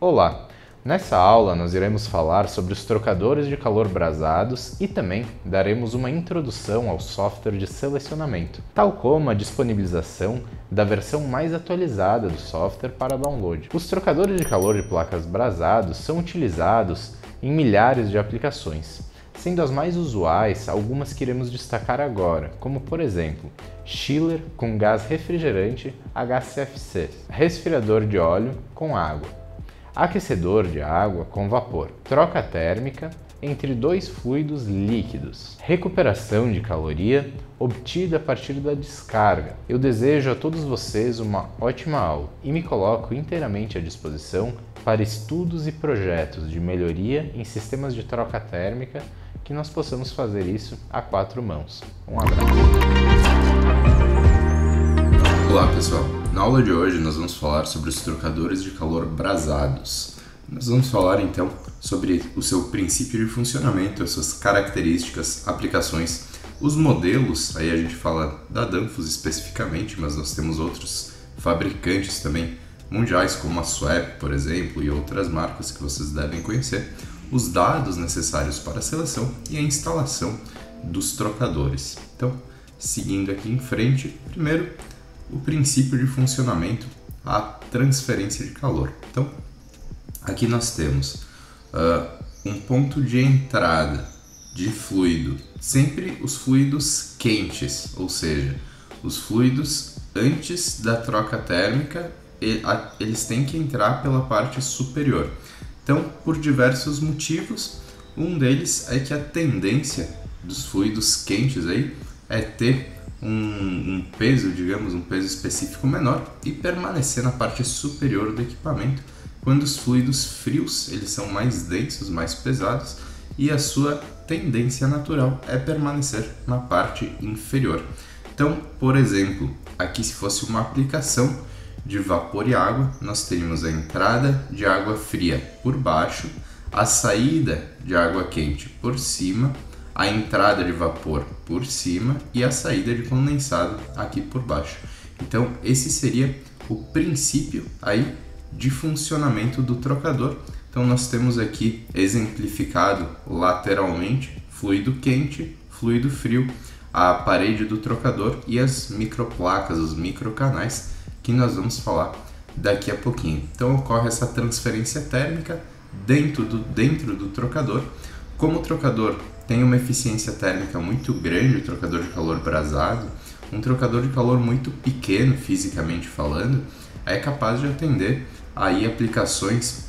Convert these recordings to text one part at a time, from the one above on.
Olá! Nessa aula nós iremos falar sobre os trocadores de calor brasados e também daremos uma introdução ao software de selecionamento, tal como a disponibilização da versão mais atualizada do software para download. Os trocadores de calor de placas brasados são utilizados em milhares de aplicações, sendo as mais usuais algumas que iremos destacar agora, como por exemplo, chiller com gás refrigerante HCFC, resfriador de óleo com água, aquecedor de água com vapor, troca térmica entre dois fluidos líquidos, recuperação de caloria obtida a partir da descarga. Eu desejo a todos vocês uma ótima aula e me coloco inteiramente à disposição para estudos e projetos de melhoria em sistemas de troca térmica que nós possamos fazer isso a quatro mãos. Um abraço! Olá pessoal, na aula de hoje nós vamos falar sobre os trocadores de calor brasados. Nós vamos falar então sobre o seu princípio de funcionamento, as suas características, aplicações, os modelos, aí a gente fala da Danfoss especificamente, mas nós temos outros fabricantes também mundiais como a Swap, por exemplo, e outras marcas que vocês devem conhecer, os dados necessários para a seleção e a instalação dos trocadores. Então, seguindo aqui em frente, primeiro, o princípio de funcionamento, a transferência de calor. Então, aqui nós temos um ponto de entrada de fluido, sempre os fluidos quentes, ou seja, os fluidos antes da troca térmica, eles têm que entrar pela parte superior. Então, por diversos motivos, um deles é que a tendência dos fluidos quentes aí é ter um peso, digamos, um peso específico menor e permanecer na parte superior do equipamento, quando os fluidos frios eles são mais densos, mais pesados e a sua tendência natural é permanecer na parte inferior. Então, por exemplo, aqui se fosse uma aplicação de vapor e água, nós teríamos a entrada de água fria por baixo, a saída de água quente por cima, a entrada de vapor por cima e a saída de condensado aqui por baixo. Então, esse seria o princípio aí de funcionamento do trocador. Então, nós temos aqui exemplificado lateralmente fluido quente, fluido frio, a parede do trocador e as microplacas, os microcanais, que nós vamos falar daqui a pouquinho. Então, ocorre essa transferência térmica dentro do trocador. Como o trocador tem uma eficiência térmica muito grande, o trocador de calor brasado, um trocador de calor muito pequeno, fisicamente falando, é capaz de atender aí aplicações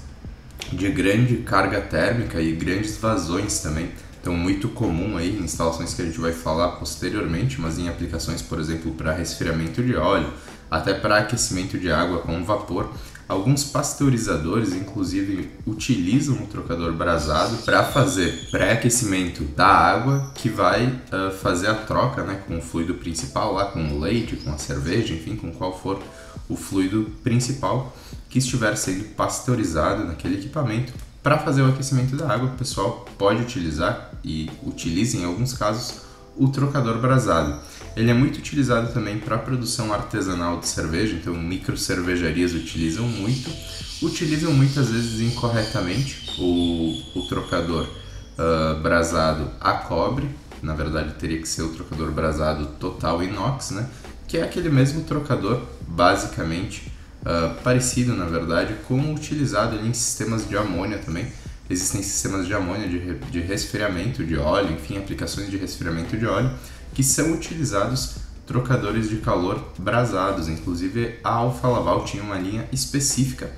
de grande carga térmica e grandes vazões também. Então, muito comum aí em instalações que a gente vai falar posteriormente, mas em aplicações, por exemplo, para resfriamento de óleo, até para aquecimento de água com vapor. Alguns pasteurizadores, inclusive, utilizam o trocador brasado para fazer pré-aquecimento da água que vai fazer a troca, né, com o fluido principal, lá com o leite, com a cerveja, enfim, com qual for o fluido principal que estiver sendo pasteurizado naquele equipamento. Para fazer o aquecimento da água, o pessoal pode utilizar e utiliza em alguns casos o trocador brasado. Ele é muito utilizado também para a produção artesanal de cerveja, então micro cervejarias utilizam muitas vezes incorretamente o trocador brasado a cobre. Na verdade teria que ser o trocador brasado total inox, né? Que é aquele mesmo trocador basicamente parecido, na verdade, com o utilizado ali em sistemas de amônia também. Existem sistemas de amônia de resfriamento de óleo, enfim, aplicações de resfriamento de óleo, que são utilizados trocadores de calor brasados. Inclusive a Alfa Laval tinha uma linha específica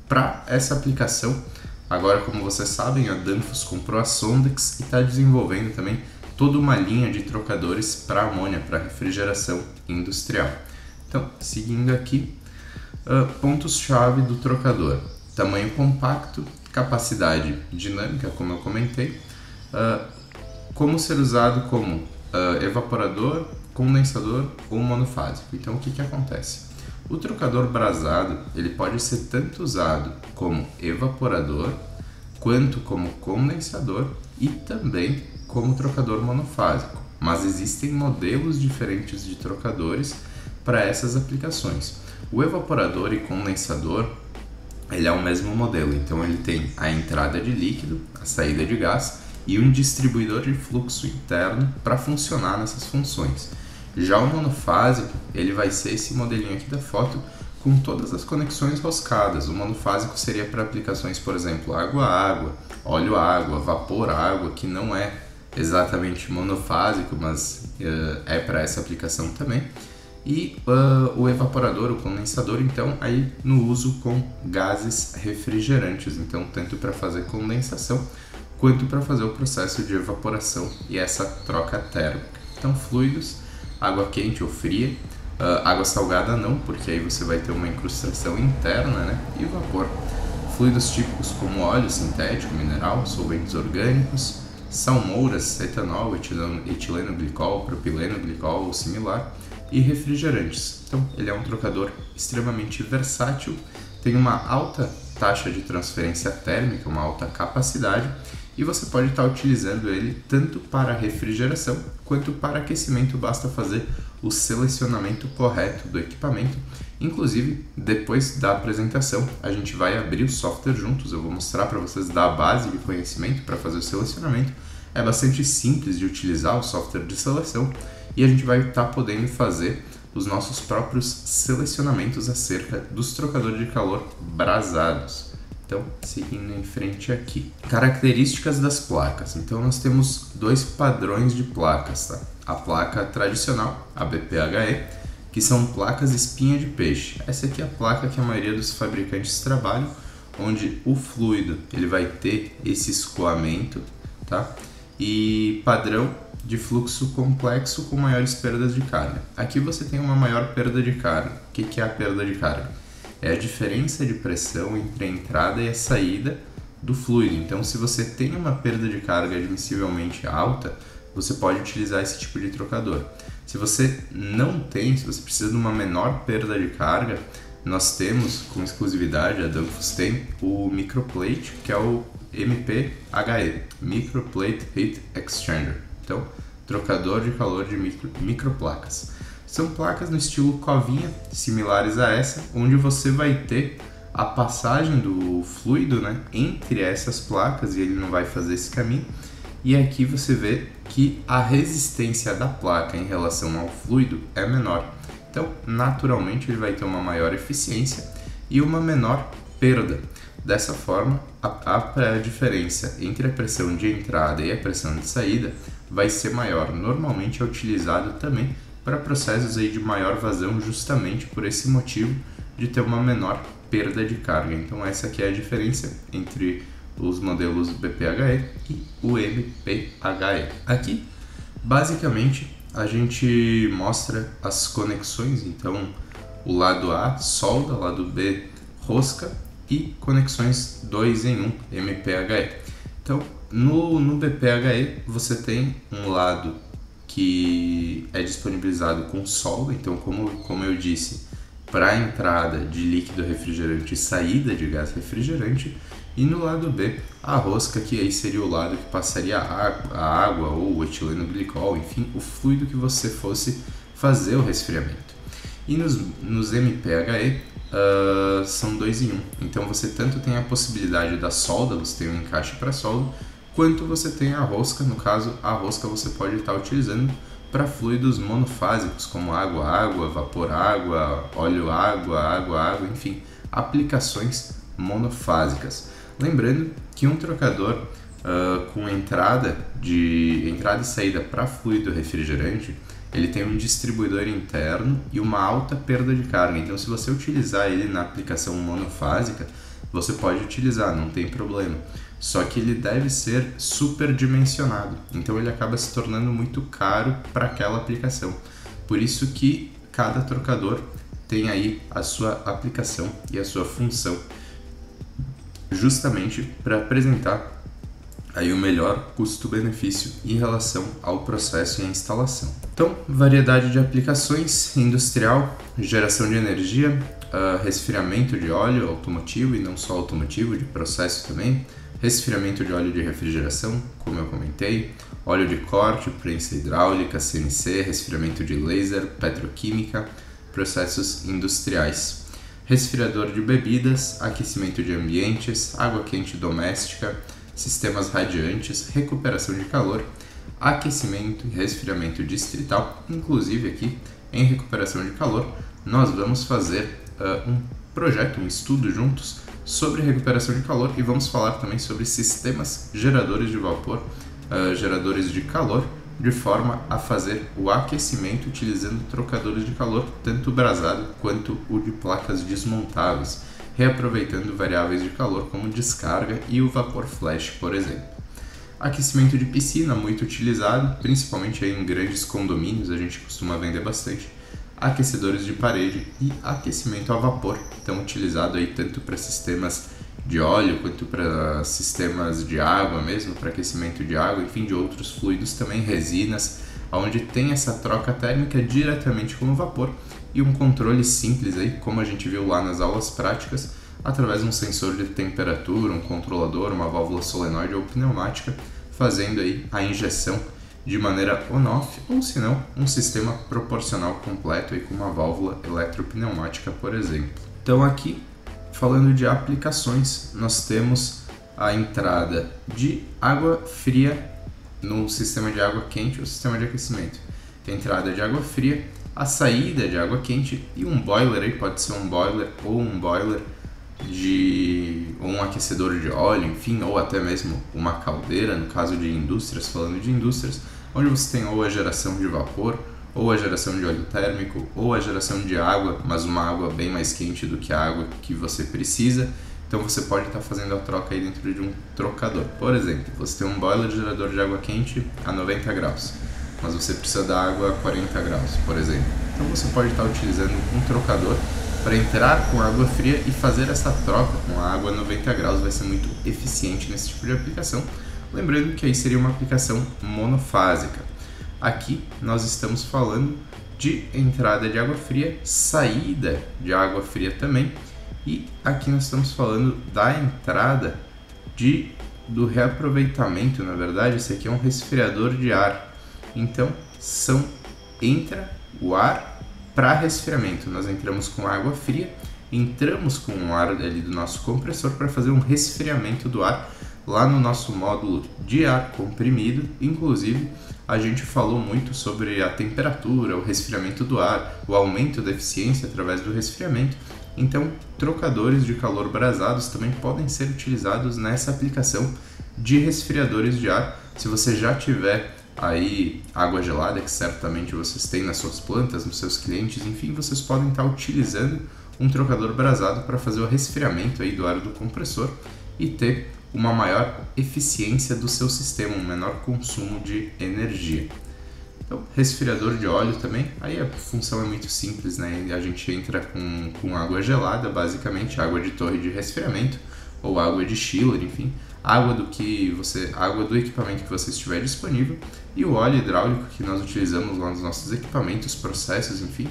para essa aplicação. Agora, como vocês sabem, a Danfoss comprou a Sondex e está desenvolvendo também toda uma linha de trocadores para amônia, para refrigeração industrial. Então, seguindo aqui, pontos-chave do trocador: tamanho compacto, capacidade dinâmica, como eu comentei, como ser usado como evaporador, condensador ou monofásico. Então, o que acontece? O trocador brasado ele pode ser tanto usado como evaporador, quanto como condensador e também como trocador monofásico. Mas existem modelos diferentes de trocadores para essas aplicações. O evaporador e condensador ele é o mesmo modelo, então ele tem a entrada de líquido, a saída de gás e um distribuidor de fluxo interno para funcionar nessas funções. Já o monofásico, ele vai ser esse modelinho aqui da foto com todas as conexões roscadas. O monofásico seria para aplicações, por exemplo, água-água, óleo-água, vapor-água, que não é exatamente monofásico, mas é para essa aplicação também. E o evaporador, o condensador, então, aí no uso com gases refrigerantes, então tanto para fazer condensação quanto para fazer o processo de evaporação e essa troca térmica. Então, fluidos, água quente ou fria, água salgada não, porque aí você vai ter uma incrustação interna, né? E vapor. Fluidos típicos como óleo sintético, mineral, solventes orgânicos, salmouras, etanol, etileno glicol, propileno glicol ou similar, e refrigerantes. Então, ele é um trocador extremamente versátil, tem uma alta taxa de transferência térmica, uma alta capacidade, e você pode estar utilizando ele tanto para refrigeração quanto para aquecimento. Basta fazer o selecionamento correto do equipamento. Inclusive, depois da apresentação, a gente vai abrir o software juntos. Eu vou mostrar para vocês da base de conhecimento para fazer o selecionamento. É bastante simples de utilizar o software de seleção e a gente vai estar podendo fazer os nossos próprios selecionamentos acerca dos trocadores de calor brasados. Então, seguindo em frente aqui. Características das placas. Então, nós temos dois padrões de placas, tá? A placa tradicional, a BPHE, que são placas espinha de peixe. Essa aqui é a placa que a maioria dos fabricantes trabalham, onde o fluido ele vai ter esse escoamento, tá? E padrão de fluxo complexo com maiores perdas de carga. Aqui você tem uma maior perda de carga. O que é a perda de carga? É a diferença de pressão entre a entrada e a saída do fluido. Então, se você tem uma perda de carga admissivelmente alta, você pode utilizar esse tipo de trocador. Se você não tem, se você precisa de uma menor perda de carga, nós temos com exclusividade, a Danfoss tem o Microplate, que é o MPHE, Microplate Heat Exchanger. Então, trocador de calor de microplacas. São placas no estilo covinha, similares a essa, onde você vai ter a passagem do fluido, né, entre essas placas e ele não vai fazer esse caminho. E aqui você vê que a resistência da placa em relação ao fluido é menor. Então, naturalmente, ele vai ter uma maior eficiência e uma menor perda. Dessa forma, a diferença entre a pressão de entrada e a pressão de saída vai ser maior. Normalmente é utilizado também para processos aí de maior vazão, justamente por esse motivo de ter uma menor perda de carga. Então essa aqui é a diferença entre os modelos BPHE e o MPHE. Aqui, basicamente, a gente mostra as conexões. Então, o lado A, solda, lado B, rosca, e conexões 2 em 1, MPHE. Então, no BPHE, você tem um lado que é disponibilizado com solda. Então, como eu disse, para a entrada de líquido refrigerante e saída de gás refrigerante. E no lado B, a rosca, que aí seria o lado que passaria a água ou o etileno glicol, enfim, o fluido que você fosse fazer o resfriamento. E nos MPHE são 2 em 1. Então você tanto tem a possibilidade da solda, você tem um encaixe para solda, quanto você tem a rosca. No caso, a rosca você pode estar utilizando para fluidos monofásicos, como água-água, vapor-água, óleo-água, água-água, enfim, aplicações monofásicas. Lembrando que um trocador com entrada e saída para fluido refrigerante, ele tem um distribuidor interno e uma alta perda de carga. Então, se você utilizar ele na aplicação monofásica, você pode utilizar, não tem problema. Só que ele deve ser superdimensionado. Então, ele acaba se tornando muito caro para aquela aplicação. Por isso que cada trocador tem aí a sua aplicação e a sua função, justamente para apresentar aí o melhor custo-benefício em relação ao processo e à instalação. Então, variedade de aplicações: industrial, geração de energia, resfriamento de óleo automotivo e não só automotivo, de processo também, resfriamento de óleo de refrigeração, como eu comentei, óleo de corte, prensa hidráulica, CNC, resfriamento de laser, petroquímica, processos industriais. resfriador de bebidas, aquecimento de ambientes, água quente doméstica, sistemas radiantes, recuperação de calor, aquecimento e resfriamento distrital. Inclusive aqui em recuperação de calor nós vamos fazer um projeto, um estudo juntos sobre recuperação de calor e vamos falar também sobre sistemas geradores de vapor, geradores de calor, de forma a fazer o aquecimento utilizando trocadores de calor, tanto o brasado quanto o de placas desmontáveis, reaproveitando variáveis de calor como descarga e o vapor flash, por exemplo. Aquecimento de piscina, muito utilizado, principalmente em grandes condomínios, a gente costuma vender bastante. Aquecedores de parede e aquecimento a vapor, então utilizado aí tanto para sistemas de óleo quanto para sistemas de água mesmo, para aquecimento de água, enfim, de outros fluidos também, resinas, onde tem essa troca térmica diretamente com o vapor e um controle simples aí, como a gente viu lá nas aulas práticas, através de um sensor de temperatura, um controlador, uma válvula solenoide ou pneumática, fazendo aí a injeção de maneira on-off, ou se não, um sistema proporcional completo aí com uma válvula eletropneumática, por exemplo. Então aqui, falando de aplicações, nós temos a entrada de água fria no sistema de água quente ou sistema de aquecimento. Tem a entrada de água fria, a saída de água quente e um boiler, aí pode ser um boiler ou um aquecedor de óleo, enfim, ou até mesmo uma caldeira, no caso de indústrias, falando de indústrias, onde você tem ou a geração de vapor, ou a geração de óleo térmico, ou a geração de água, mas uma água bem mais quente do que a água que você precisa. Então você pode estar fazendo a troca aí dentro de um trocador. Por exemplo, você tem um boiler gerador de água quente a 90 graus, mas você precisa da água a 40 graus, por exemplo. Então você pode estar utilizando um trocador para entrar com água fria e fazer essa troca com a água a 90 graus. Vai ser muito eficiente nesse tipo de aplicação. Lembrando que aí seria uma aplicação monofásica. Aqui nós estamos falando de entrada de água fria, saída de água fria também, e aqui nós estamos falando da entrada do reaproveitamento. Na verdade, esse aqui é um resfriador de ar. Então, entra o ar para resfriamento. Nós entramos com água fria, entramos com o ar ali do nosso compressor para fazer um resfriamento do ar lá no nosso módulo de ar comprimido. Inclusive, a gente falou muito sobre a temperatura, o resfriamento do ar, o aumento da eficiência através do resfriamento. Então, trocadores de calor brasados também podem ser utilizados nessa aplicação de resfriadores de ar. Se você já tiver aí água gelada, que certamente vocês têm nas suas plantas, nos seus clientes, enfim, vocês podem estar utilizando um trocador brasado para fazer o resfriamento aí do ar do compressor e ter uma maior eficiência do seu sistema, um menor consumo de energia. Então, resfriador de óleo também, aí a função é muito simples, né? A gente entra com água gelada, basicamente água de torre de resfriamento ou água de chiller, enfim, água do equipamento que você estiver disponível, e o óleo hidráulico que nós utilizamos lá nos nossos equipamentos, processos, enfim,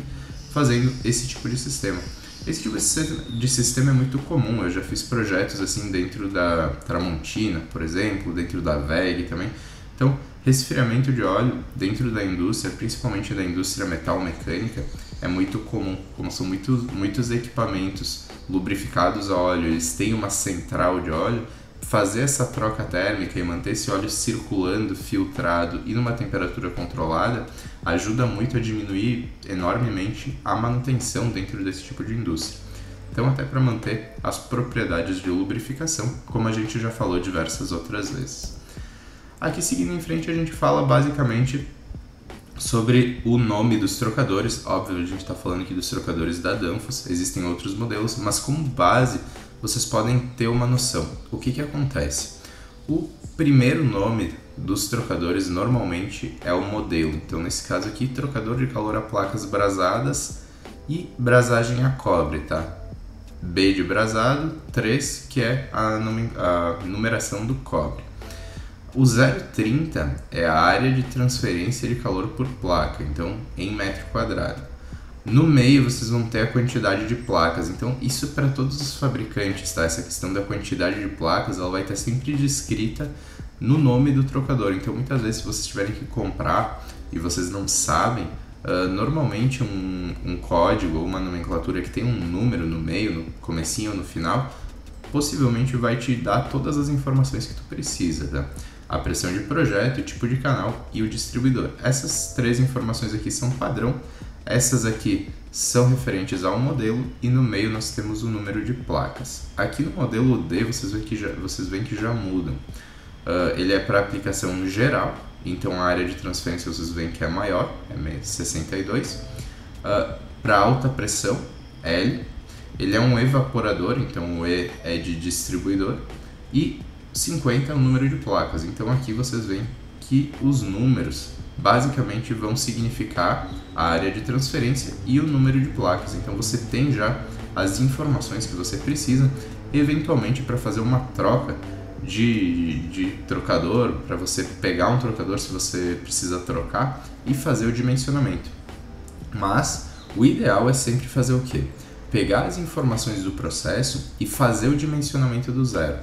fazendo esse tipo de sistema. Esse tipo de sistema é muito comum. Eu já fiz projetos assim dentro da Tramontina, por exemplo, dentro da WEG também. Então, resfriamento de óleo dentro da indústria, principalmente da indústria metal-mecânica, é muito comum. Como são muitos equipamentos lubrificados a óleo, eles têm uma central de óleo, fazer essa troca térmica e manter esse óleo circulando, filtrado e numa temperatura controlada ajuda muito a diminuir enormemente a manutenção dentro desse tipo de indústria. Então, até para manter as propriedades de lubrificação, como a gente já falou diversas outras vezes. Aqui, seguindo em frente, a gente fala basicamente sobre o nome dos trocadores. Óbvio, a gente está falando aqui dos trocadores da Danfoss, existem outros modelos, mas como base vocês podem ter uma noção. O que acontece? O primeiro nome dos trocadores normalmente é o modelo. Então, nesse caso aqui, trocador de calor a placas brasadas e brasagem a cobre, tá? B de brasado, 3, que é a numeração do cobre. O 0,30 é a área de transferência de calor por placa, então em metro quadrado. No meio vocês vão ter a quantidade de placas, então isso para todos os fabricantes, tá? Essa questão da quantidade de placas, ela vai estar sempre descrita no nome do trocador. Então muitas vezes se vocês tiverem que comprar e vocês não sabem Normalmente um código ou uma nomenclatura que tem um número no meio, no comecinho ou no final, possivelmente vai te dar todas as informações que tu precisa, tá? A pressão de projeto, o tipo de canal e o distribuidor. Essas 3 informações aqui são padrão, essas aqui são referentes ao modelo e no meio nós temos o número de placas. Aqui no modelo D vocês veem que já mudam. Ele é para aplicação geral, então a área de transferência vocês veem que é maior, é 62. Para alta pressão, L. Ele é um evaporador, então o E é de distribuidor. E 50 é o número de placas. Então aqui vocês veem que os números basicamente vão significar a área de transferência e o número de placas. Então você tem já as informações que você precisa, eventualmente para fazer uma troca de trocador, para você pegar um trocador se você precisa trocar e fazer o dimensionamento. Mas o ideal é sempre fazer o quê? Pegar as informações do processo e fazer o dimensionamento do zero.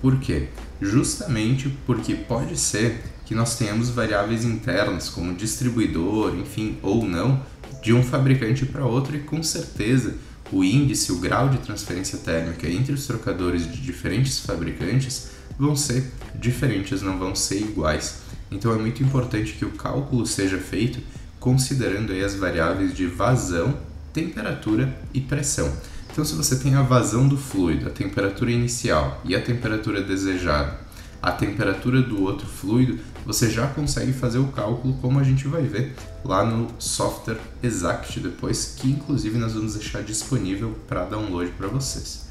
Por quê? Justamente porque pode ser que nós tenhamos variáveis internas, como distribuidor, enfim, ou não, de um fabricante para outro, e com certeza o índice, o grau de transferência térmica entre os trocadores de diferentes fabricantes vão ser diferentes, não vão ser iguais. Então é muito importante que o cálculo seja feito considerando aí as variáveis de vazão, temperatura e pressão. Então se você tem a vazão do fluido, a temperatura inicial e a temperatura desejada, a temperatura do outro fluido, você já consegue fazer o cálculo, como a gente vai ver lá no software Exact depois, que inclusive nós vamos deixar disponível para download para vocês.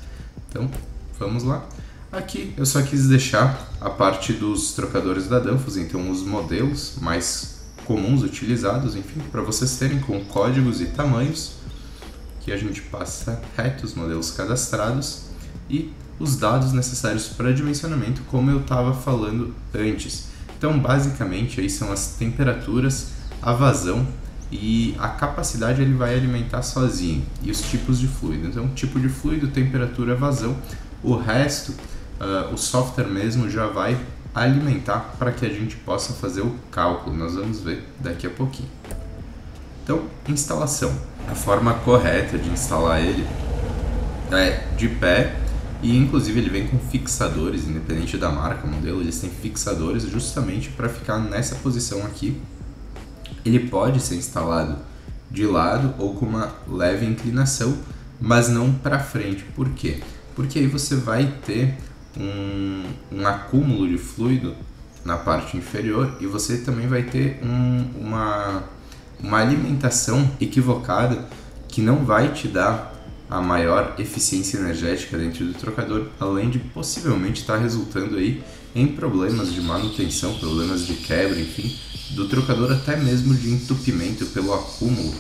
Então vamos lá. Aqui eu só quis deixar a parte dos trocadores da Danfoss, então os modelos mais comuns utilizados, enfim, para vocês terem com códigos e tamanhos, que a gente passa reto os modelos cadastrados e os dados necessários para dimensionamento, como eu estava falando antes. Então basicamente aí são as temperaturas, a vazão e a capacidade ele vai alimentar sozinho, e os tipos de fluido. Então tipo de fluido, temperatura, vazão, o resto o software mesmo já vai alimentar para que a gente possa fazer o cálculo. Nós vamos ver daqui a pouquinho. Então, instalação. A forma correta de instalar ele é de pé, e inclusive ele vem com fixadores, independente da marca, modelo, eles têm fixadores justamente para ficar nessa posição aqui. Ele pode ser instalado de lado ou com uma leve inclinação, mas não para frente. Por quê? Porque aí você vai ter um acúmulo de fluido na parte inferior, e você também vai ter uma alimentação equivocada que não vai te dar a maior eficiência energética dentro do trocador, além de possivelmente estar resultando aí em problemas de manutenção, problemas de quebra, enfim, do trocador, até mesmo de entupimento pelo acúmulo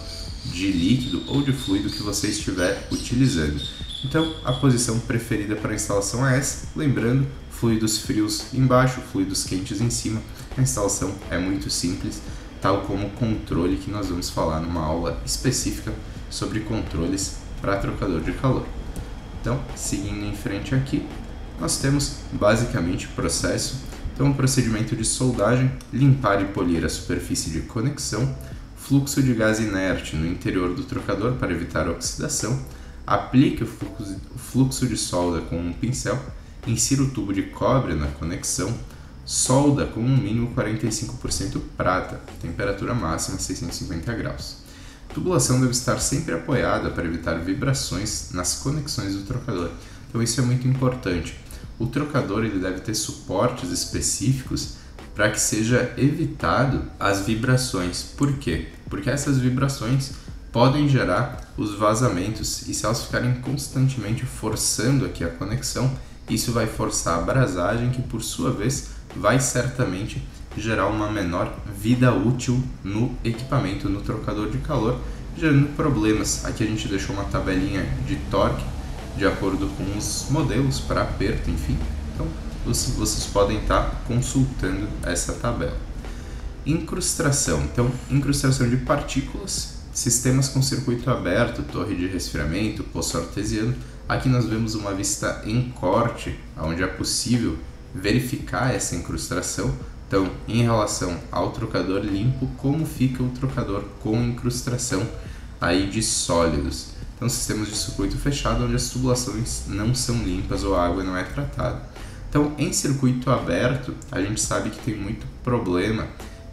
de líquido ou de fluido que você estiver utilizando. Então, a posição preferida para a instalação é essa, lembrando, fluidos frios embaixo, fluidos quentes em cima. A instalação é muito simples, tal como o controle, que nós vamos falar numa aula específica sobre controles para trocador de calor. Então, seguindo em frente aqui, nós temos basicamente o processo. Então, o procedimento de soldagem, limpar e polir a superfície de conexão, fluxo de gás inerte no interior do trocador para evitar a oxidação, aplique o fluxo de solda com um pincel, insira o tubo de cobre na conexão, solda com no mínimo 45% prata, temperatura máxima 650 graus. A tubulação deve estar sempre apoiada para evitar vibrações nas conexões do trocador. Então isso é muito importante. O trocador ele deve ter suportes específicos para que seja evitado as vibrações. Por quê? Porque essas vibrações podem gerar os vazamentos, e se elas ficarem constantemente forçando aqui a conexão, isso vai forçar a abrasagem, que por sua vez vai certamente gerar uma menor vida útil no equipamento, no trocador de calor, gerando problemas. Aqui a gente deixou uma tabelinha de torque de acordo com os modelos para aperto, enfim. Então vocês podem estar consultando essa tabela. Incrustação. Então, incrustação de partículas, sistemas com circuito aberto, torre de resfriamento, poço artesiano. Aqui nós vemos uma vista em corte, onde é possível verificar essa incrustação. Então, em relação ao trocador limpo, como fica o trocador com incrustação aí de sólidos? Então, sistemas de circuito fechado onde as tubulações não são limpas ou a água não é tratada. Então, em circuito aberto, a gente sabe que tem muito problema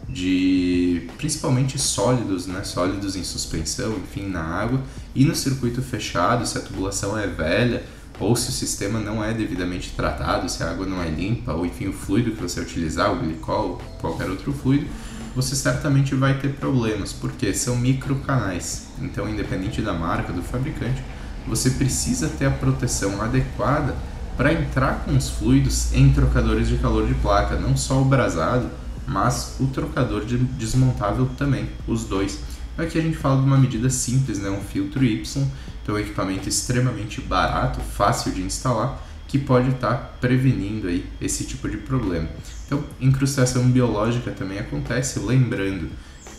de principalmente sólidos, né? Sólidos em suspensão, enfim, na água. E no circuito fechado, se a tubulação é velha ou se o sistema não é devidamente tratado, se a água não é limpa, ou enfim, o fluido que você utilizar, o glicol, qualquer outro fluido, você certamente vai ter problemas, porque são microcanais. Então, independente da marca, do fabricante, você precisa ter a proteção adequada para entrar com os fluidos em trocadores de calor de placa, não só o brasado, mas o trocador desmontável também, os dois. Aqui a gente fala de uma medida simples, né? Um filtro Y, então é um equipamento extremamente barato, fácil de instalar, que pode estar prevenindo aí esse tipo de problema. Então, incrustação biológica também acontece, lembrando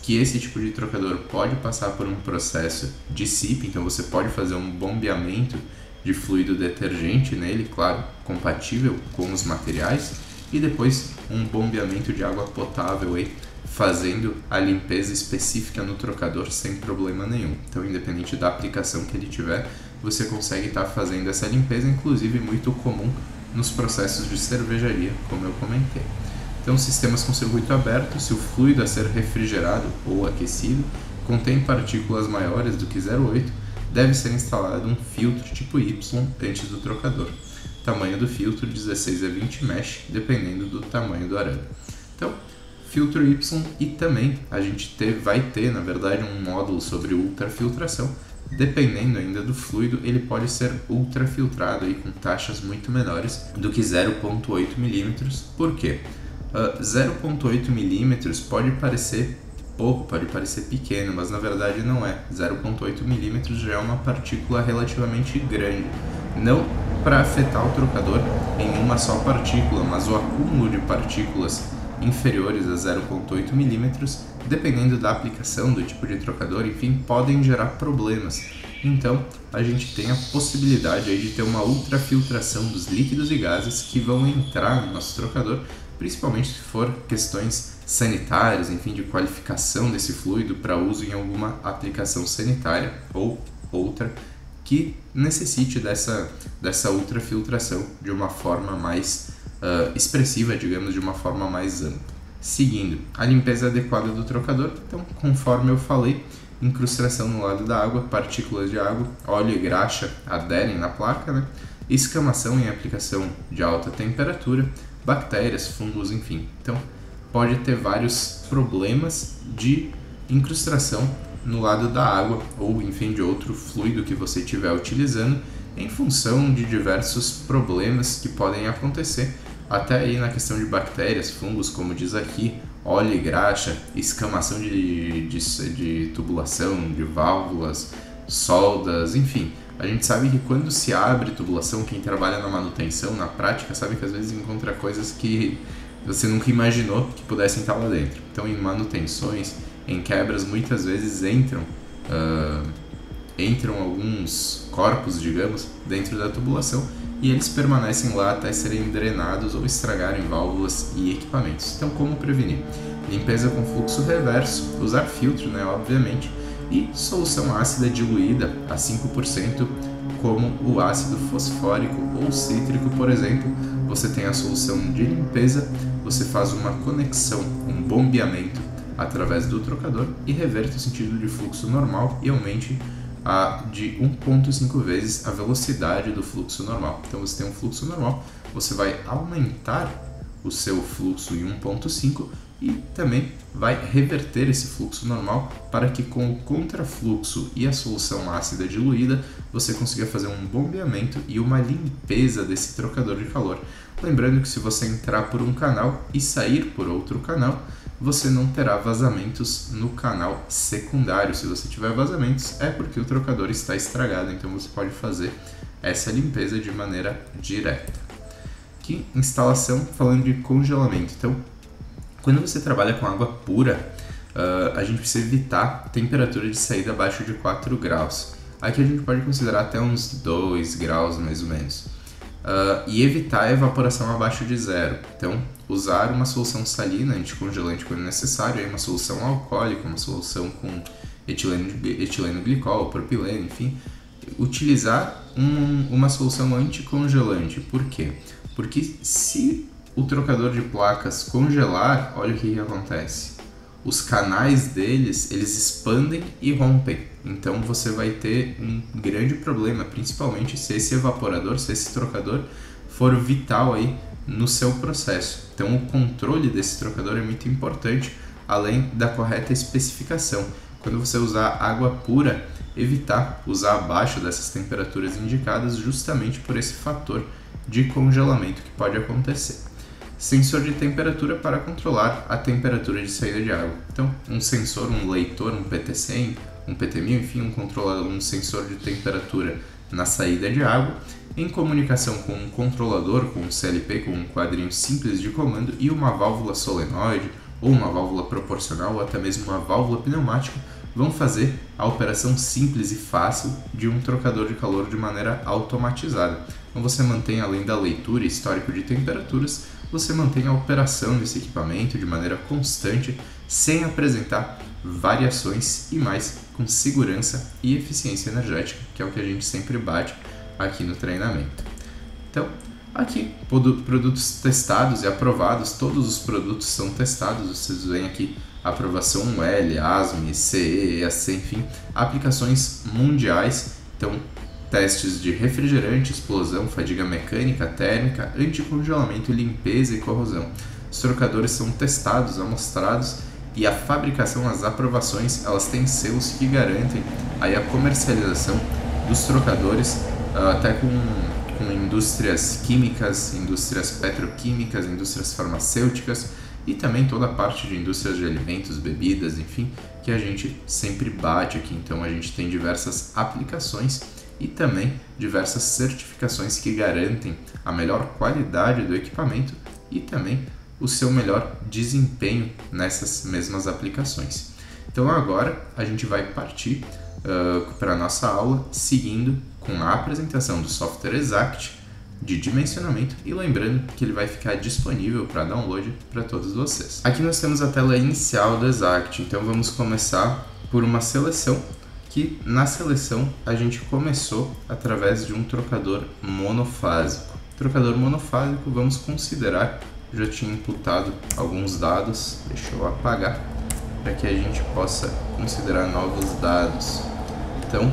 que esse tipo de trocador pode passar por um processo de SIP, então você pode fazer um bombeamento de fluido detergente nele, claro, compatível com os materiais, e depois um bombeamento de água potável aí, fazendo a limpeza específica no trocador sem problema nenhum. Então, independente da aplicação que ele tiver, você consegue estar fazendo essa limpeza, inclusive muito comum nos processos de cervejaria, como eu comentei. Então, sistemas com circuito aberto, se o fluido a ser refrigerado ou aquecido contém partículas maiores do que 0,8, deve ser instalado um filtro tipo Y antes do trocador. Tamanho do filtro 16 a 20 mesh, dependendo do tamanho do arame. Então, filtro Y, e também a gente vai ter, na verdade, um módulo sobre ultrafiltração. Dependendo ainda do fluido, ele pode ser ultrafiltrado aí com taxas muito menores do que 0,8 mm. Por quê? 0,8 mm pode parecer pouco, pode parecer pequeno, mas na verdade não é. 0,8 mm já é uma partícula relativamente grande. Não para afetar o trocador em uma só partícula, mas o acúmulo de partículas inferiores a 0,8 mm, dependendo da aplicação, do tipo de trocador, enfim, podem gerar problemas. Então, a gente tem a possibilidade aí de ter uma ultrafiltração dos líquidos e gases que vão entrar no nosso trocador, principalmente se for questões sanitárias, enfim, de qualificação desse fluido para uso em alguma aplicação sanitária ou outra que necessite dessa ultrafiltração de uma forma mais expressiva, digamos, de uma forma mais ampla. Seguindo, a limpeza adequada do trocador. Então, conforme eu falei, incrustação no lado da água, partículas de água, óleo e graxa aderem na placa, né? Escamação em aplicação de alta temperatura, bactérias, fungos, enfim. Então, pode ter vários problemas de incrustação no lado da água ou, enfim, de outro fluido que você estiver utilizando, em função de diversos problemas que podem acontecer, até aí na questão de bactérias, fungos, como diz aqui, óleo e graxa, escamação de tubulação, de válvulas, soldas, enfim. A gente sabe que quando se abre tubulação, quem trabalha na manutenção, na prática, sabe que às vezes encontra coisas que você nunca imaginou que pudessem estar lá dentro. Então, em manutenções, em quebras, muitas vezes entram alguns corpos, digamos, dentro da tubulação, e eles permanecem lá até serem drenados ou estragarem válvulas e equipamentos. Então, como prevenir? Limpeza com fluxo reverso, usar filtro, né, obviamente, e solução ácida diluída a 5%, como o ácido fosfórico ou cítrico, por exemplo. Você tem a solução de limpeza, você faz uma conexão, um bombeamento através do trocador e reverta o sentido de fluxo normal e aumente de 1,5 vezes a velocidade do fluxo normal. Então você tem um fluxo normal, você vai aumentar o seu fluxo em 1,5 e também vai reverter esse fluxo normal para que com o contrafluxo e a solução ácida diluída você consiga fazer um bombeamento e uma limpeza desse trocador de calor. Lembrando que se você entrar por um canal e sair por outro canal, você não terá vazamentos no canal secundário. Se você tiver vazamentos, é porque o trocador está estragado, então você pode fazer essa limpeza de maneira direta. Aqui, instalação, falando de congelamento. Então, quando você trabalha com água pura, a gente precisa evitar temperatura de saída abaixo de 4 graus. Aqui a gente pode considerar até uns 2 graus, mais ou menos. e evitar a evaporação abaixo de zero. Então, usar uma solução salina anticongelante quando necessário, aí uma solução alcoólica, uma solução com etileno glicol, propileno, enfim. Utilizar uma solução anticongelante. Por quê? Porque se o trocador de placas congelar, olha o que acontece. Os canais deles, eles expandem e rompem. Então você vai ter um grande problema, principalmente se esse evaporador, se esse trocador for vital aí no seu processo. Então o controle desse trocador é muito importante, além da correta especificação. Quando você usar água pura, evitar usar abaixo dessas temperaturas indicadas, justamente por esse fator de congelamento que pode acontecer. Sensor de temperatura para controlar a temperatura de saída de água. Então, um sensor, um leitor, um PT100, um PT1000, enfim, um sensor de temperatura na saída de água, em comunicação com um controlador, com um CLP, com um quadrinho simples de comando e uma válvula solenoide, ou uma válvula proporcional, ou até mesmo uma válvula pneumática, vão fazer a operação simples e fácil de um trocador de calor de maneira automatizada. Então você mantém, além da leitura e histórico de temperaturas, você mantém a operação desse equipamento de maneira constante, sem apresentar variações e mais com segurança e eficiência energética, que é o que a gente sempre bate aqui no treinamento. Então, aqui, produtos testados e aprovados, todos os produtos são testados, vocês veem aqui aprovação UL, ASME, CE, EAC, enfim, aplicações mundiais, então testes de refrigerante, explosão, fadiga mecânica, térmica, anticongelamento, limpeza e corrosão. Os trocadores são testados, amostrados e a fabricação, as aprovações, elas têm selos que garantem aí a comercialização dos trocadores, até com indústrias químicas, indústrias petroquímicas, indústrias farmacêuticas e também toda a parte de indústrias de alimentos, bebidas, enfim, que a gente sempre bate aqui. Então a gente tem diversas aplicações e também diversas certificações que garantem a melhor qualidade do equipamento e também o seu melhor desempenho nessas mesmas aplicações. Então agora a gente vai partir para a nossa aula seguindo com a apresentação do software Exact de dimensionamento e lembrando que ele vai ficar disponível para download para todos vocês. Aqui nós temos a tela inicial do Exact, então vamos começar por uma seleção, que na seleção a gente começou através de um trocador monofásico. Trocador monofásico, vamos considerar, já tinha imputado alguns dados, deixa eu apagar para que a gente possa considerar novos dados. Então,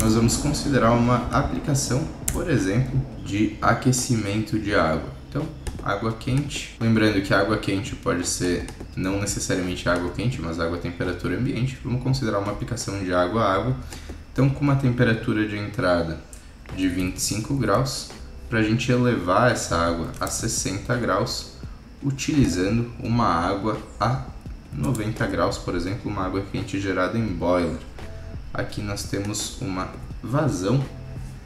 nós vamos considerar uma aplicação, por exemplo, de aquecimento de água. Então, água quente. Lembrando que água quente pode ser não necessariamente água quente, mas água a temperatura ambiente. Vamos considerar uma aplicação de água a água. Então, com uma temperatura de entrada de 25 graus, para a gente elevar essa água a 60 graus, utilizando uma água a 90 graus, por exemplo, uma água quente gerada em boiler. Aqui nós temos uma vazão,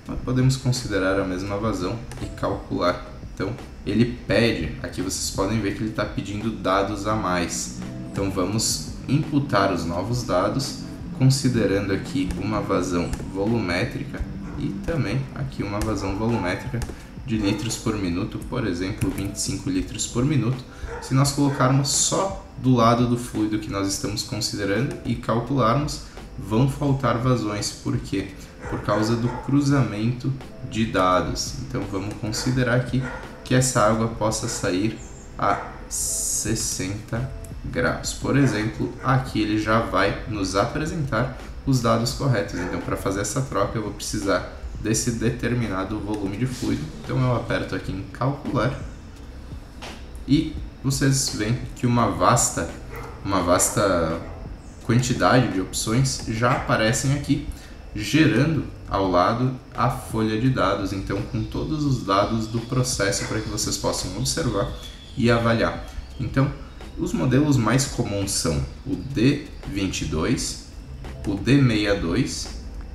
nós podemos considerar a mesma vazão e calcular. Então, ele pede, aqui vocês podem ver que ele está pedindo dados a mais. Então, vamos imputar os novos dados, considerando aqui uma vazão volumétrica e também aqui uma vazão volumétrica de litros por minuto, por exemplo, 25 litros por minuto. Se nós colocarmos só do lado do fluido que nós estamos considerando e calcularmos, vão faltar vazões. Por quê? Por causa do cruzamento de dados. Então vamos considerar aqui que essa água possa sair a 60 graus. Por exemplo, aqui ele já vai nos apresentar os dados corretos. Então, para fazer essa troca, eu vou precisar desse determinado volume de fluido. Então eu aperto aqui em calcular e vocês veem que uma vasta quantidade de opções já aparecem aqui, gerando ao lado a folha de dados, então com todos os dados do processo para que vocês possam observar e avaliar. Então, os modelos mais comuns são o D22, o D62,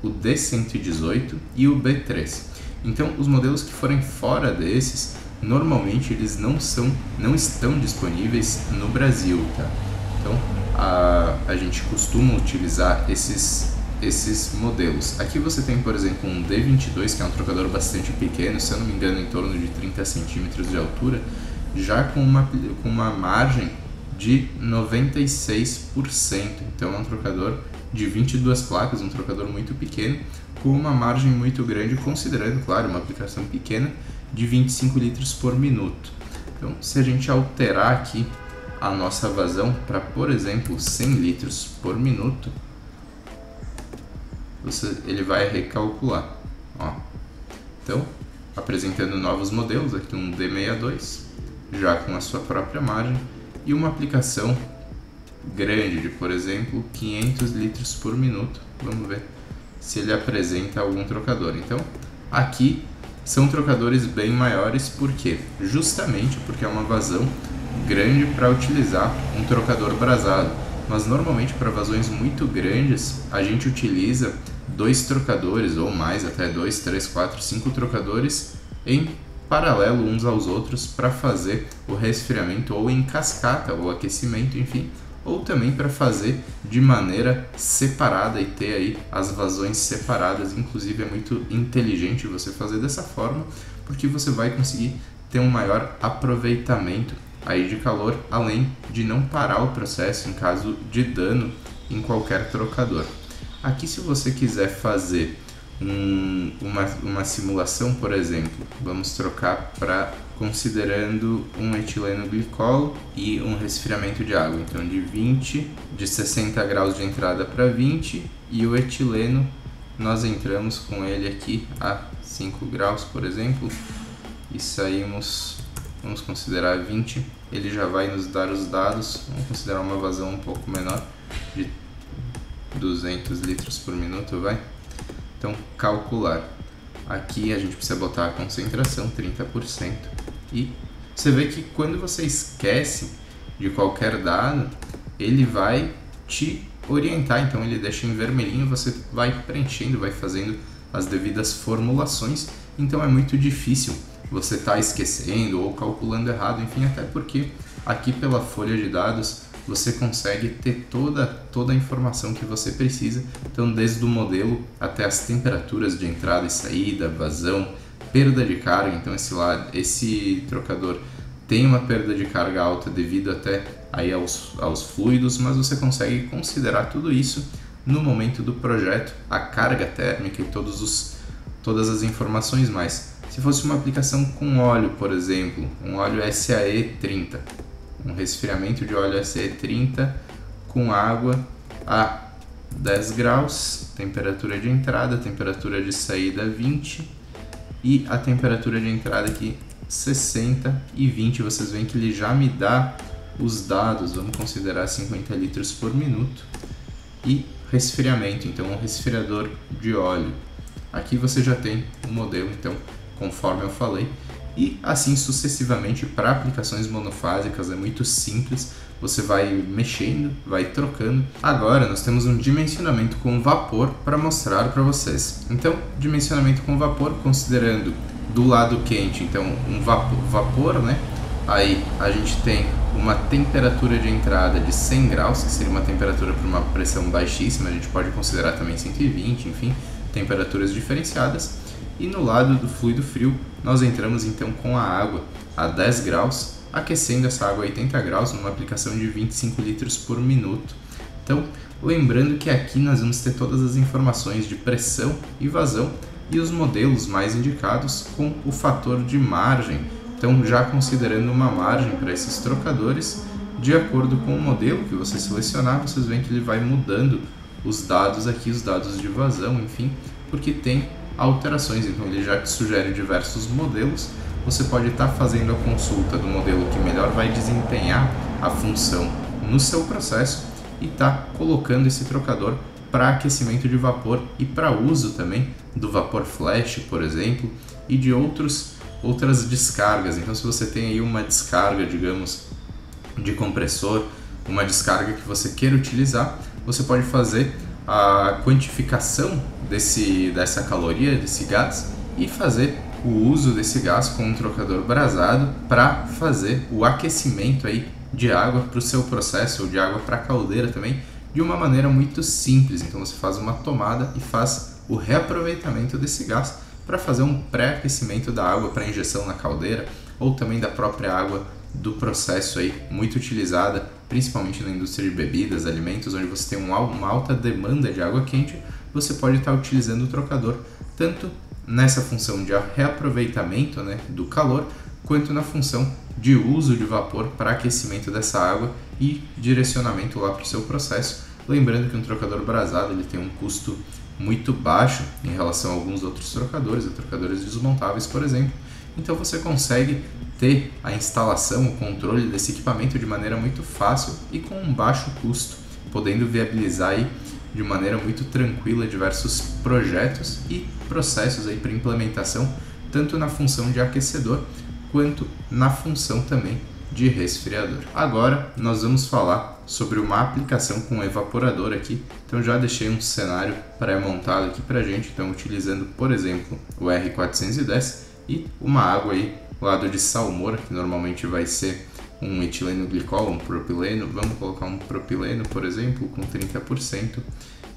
o D118 e o B3. Então, os modelos que forem fora desses, normalmente eles não estão disponíveis no Brasil, tá? Então, a gente costuma utilizar esses esses modelos. Aqui você tem, por exemplo, um D22, que é um trocador bastante pequeno, se eu não me engano em torno de 30 centímetros de altura, já com uma margem de 96%. Então é um trocador de 22 placas, um trocador muito pequeno, com uma margem muito grande, considerando, claro, uma aplicação pequena de 25 litros por minuto. Então, se a gente alterar aqui a nossa vazão para, por exemplo, 100 litros por minuto, ele vai recalcular. Ó. Então, apresentando novos modelos, aqui um D62, já com a sua própria margem, e uma aplicação grande de, por exemplo, 500 litros por minuto. Vamos ver se ele apresenta algum trocador. Então, aqui são trocadores bem maiores, por quê? Justamente porque é uma vazão grande para utilizar um trocador brasado. Mas normalmente para vazões muito grandes a gente utiliza 2 trocadores ou mais, até 2, 3, 4, 5 trocadores em paralelo uns aos outros para fazer o resfriamento ou em cascata ou aquecimento, enfim, ou também para fazer de maneira separada e ter aí as vazões separadas. Inclusive é muito inteligente você fazer dessa forma, porque você vai conseguir ter um maior aproveitamento aí de calor, além de não parar o processo em caso de dano em qualquer trocador. Aqui, se você quiser fazer uma simulação, por exemplo, vamos trocar para considerando um etileno glicol e um resfriamento de água. Então de 60 graus de entrada para 20, e o etileno nós entramos com ele aqui a 5 graus, por exemplo, e saímos, vamos considerar 20, ele já vai nos dar os dados. Vamos considerar uma vazão um pouco menor, de 200 litros por minuto, vai? Então, calcular. Aqui a gente precisa botar a concentração, 30%. E você vê que quando você esquece de qualquer dado, ele vai te orientar. Então, ele deixa em vermelhinho, você vai preenchendo, vai fazendo as devidas formulações. Então, é muito difícil você estar esquecendo ou calculando errado, enfim, até porque aqui pela folha de dados você consegue ter toda a informação que você precisa. Então, desde o modelo até as temperaturas de entrada e saída, vazão, perda de carga. Então, esse trocador tem uma perda de carga alta devido até aí aos fluidos, mas você consegue considerar tudo isso no momento do projeto, a carga térmica e todas as informações mais. Se fosse uma aplicação com óleo, por exemplo, um óleo SAE 30, um resfriamento de óleo SAE 30 com água a 10 graus, temperatura de entrada, temperatura de saída 20 e a temperatura de entrada aqui 60 e 20. Vocês veem que ele já me dá os dados, vamos considerar 50 litros por minuto, e resfriamento, então um resfriador de óleo. Aqui você já tem um modelo, então, conforme eu falei, e assim sucessivamente. Para aplicações monofásicas é muito simples, você vai mexendo, vai trocando. Agora nós temos um dimensionamento com vapor para mostrar para vocês. Então, dimensionamento com vapor, considerando do lado quente, então um vapor, né? Aí a gente tem uma temperatura de entrada de 100 graus, que seria uma temperatura para uma pressão baixíssima, a gente pode considerar também 120, enfim, temperaturas diferenciadas. E no lado do fluido frio, nós entramos então com a água a 10 graus, aquecendo essa água a 80 graus numa aplicação de 25 litros por minuto. Então, lembrando que aqui nós vamos ter todas as informações de pressão e vazão e os modelos mais indicados com o fator de margem. Então, já considerando uma margem para esses trocadores, de acordo com o modelo que você selecionar, vocês veem que ele vai mudando os dados aqui, os dados de vazão, enfim, porque tem alterações. Então ele já te sugere diversos modelos. Você pode estar fazendo a consulta do modelo que melhor vai desempenhar a função no seu processo e tá colocando esse trocador para aquecimento de vapor e para uso também do vapor flash, por exemplo, e de outras descargas. Então, se você tem aí uma descarga, digamos, de compressor, uma descarga que você queira utilizar, você pode fazer a quantificação dessa caloria, desse gás, e fazer o uso desse gás com um trocador brasado para fazer o aquecimento aí de água para o seu processo, ou de água para a caldeira também, de uma maneira muito simples. Então você faz uma tomada e faz o reaproveitamento desse gás para fazer um pré-aquecimento da água para injeção na caldeira, ou também da própria água do processo aí, muito utilizada principalmente na indústria de bebidas, alimentos, onde você tem uma alta demanda de água quente. Você pode estar utilizando o trocador tanto nessa função de reaproveitamento, né, do calor, quanto na função de uso de vapor para aquecimento dessa água e direcionamento lá para o seu processo. Lembrando que um trocador brasado ele tem um custo muito baixo em relação a alguns outros trocadores desmontáveis, por exemplo. Então você consegue ter a instalação, o controle desse equipamento de maneira muito fácil e com um baixo custo, podendo viabilizar aí de maneira muito tranquila diversos projetos e processos aí para implementação, tanto na função de aquecedor quanto na função também de resfriador. Agora nós vamos falar sobre uma aplicação com evaporador aqui. Então já deixei um cenário pré-montado aqui para a gente, então utilizando por exemplo o R410 e uma água aí lado de salmoura, que normalmente vai ser um etileno glicol, um propileno. Vamos colocar um propileno, por exemplo, com 30%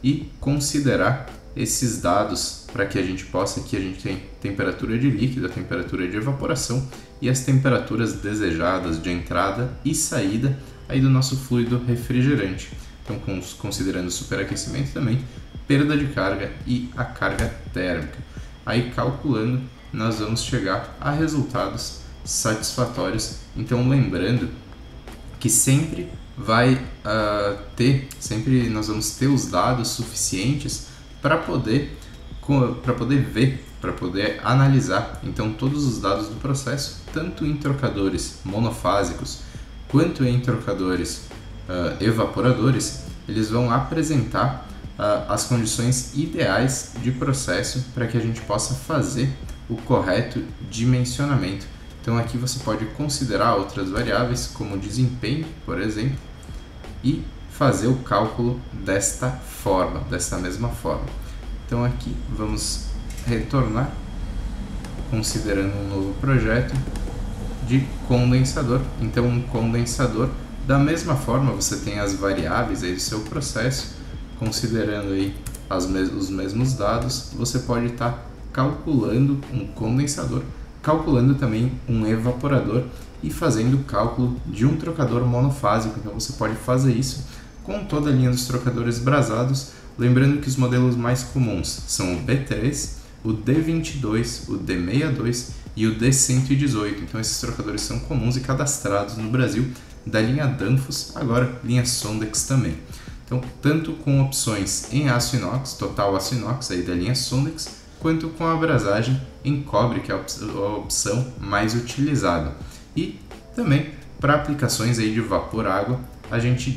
e considerar esses dados para que a gente possa, aqui a gente tem temperatura de líquido, a temperatura de evaporação e as temperaturas desejadas de entrada e saída aí do nosso fluido refrigerante. Então, considerando o superaquecimento também, perda de carga e a carga térmica. Aí calculando, nós vamos chegar a resultados satisfatórios. Então, lembrando que sempre nós vamos ter os dados suficientes para poder ver, para poder analisar então todos os dados do processo, tanto em trocadores monofásicos quanto em trocadores evaporadores. Eles vão apresentar as condições ideais de processo para que a gente possa fazer o correto dimensionamento. Então aqui você pode considerar outras variáveis como desempenho, por exemplo, e fazer o cálculo desta mesma forma. Então aqui vamos retornar, considerando um novo projeto de condensador. Então um condensador, da mesma forma você tem as variáveis aí do seu processo, considerando aí os mesmos dados, você pode estar calculando um condensador, calculando também um evaporador e fazendo o cálculo de um trocador monofásico. Então você pode fazer isso com toda a linha dos trocadores brasados, lembrando que os modelos mais comuns são o B3, o D22, o D62 e o D118. Então esses trocadores são comuns e cadastrados no Brasil da linha Danfoss, agora linha Sondex também. Então tanto com opções em aço inox, total aço inox aí da linha Sondex, quanto com a abrasagem em cobre, que é a opção mais utilizada. E também para aplicações aí de vapor-água, a gente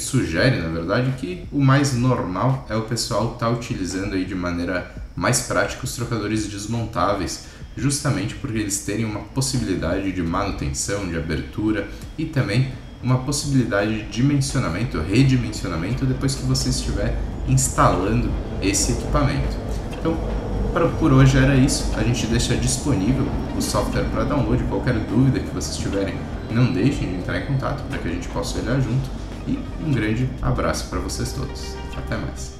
sugere, na verdade, que o mais normal é o pessoal estar utilizando aí de maneira mais prática os trocadores desmontáveis, justamente porque eles terem uma possibilidade de manutenção, de abertura e também uma possibilidade de dimensionamento, redimensionamento, depois que você estiver instalando esse equipamento. Então, por hoje era isso. A gente deixa disponível o software para download. Qualquer dúvida que vocês tiverem, não deixem de entrar em contato para que a gente possa olhar junto. E um grande abraço para vocês todos. Até mais.